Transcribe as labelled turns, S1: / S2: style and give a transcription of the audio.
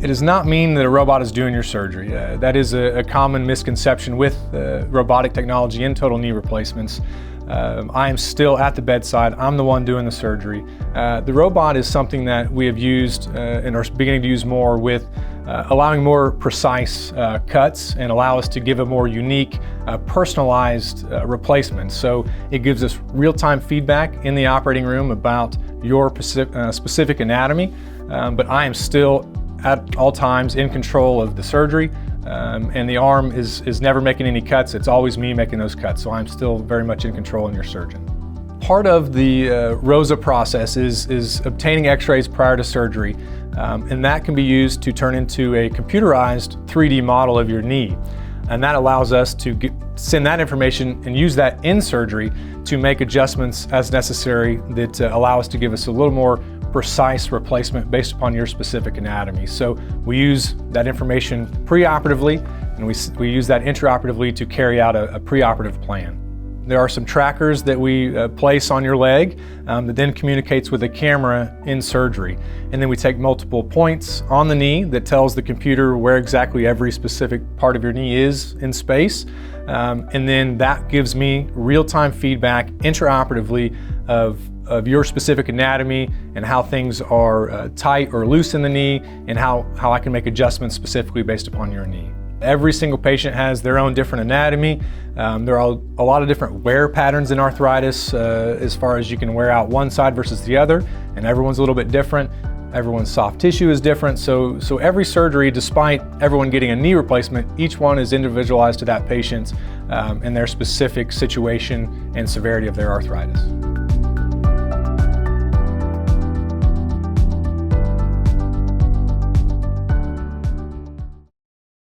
S1: It does not mean that a robot is doing your surgery. That is a common misconception with robotic technology in total knee replacements. I am still at the bedside. I'm the one doing the surgery. The robot is something that we have used and are beginning to use more with allowing more precise cuts and allow us to give a more unique, personalized replacement. So it gives us real-time feedback in the operating room about your specific anatomy, but I am still at all times in control of the surgery, and the arm is never making any cuts. It's always me making those cuts, so I'm still very much in control and your surgeon. Part of the ROSA process is obtaining x-rays prior to surgery, and that can be used to turn into a computerized 3D model of your knee. And that allows us to send that information and use that in surgery to make adjustments as necessary that allow us to give us a little more precise replacement based upon your specific anatomy. So we use that information preoperatively, and we use that intraoperatively to carry out a preoperative plan. There are some trackers that we place on your leg that then communicates with a camera in surgery. And then we take multiple points on the knee that tells the computer where exactly every specific part of your knee is in space. And then that gives me real-time feedback intraoperatively of your specific anatomy and how things are tight or loose in the knee, and how I can make adjustments specifically based upon your knee. Every single patient has their own different anatomy. There are a lot of different wear patterns in arthritis as far as you can wear out one side versus the other, and everyone's a little bit different. Everyone's soft tissue is different, so every surgery, despite everyone getting a knee replacement, each one is individualized to that patient and their specific situation and severity of their arthritis.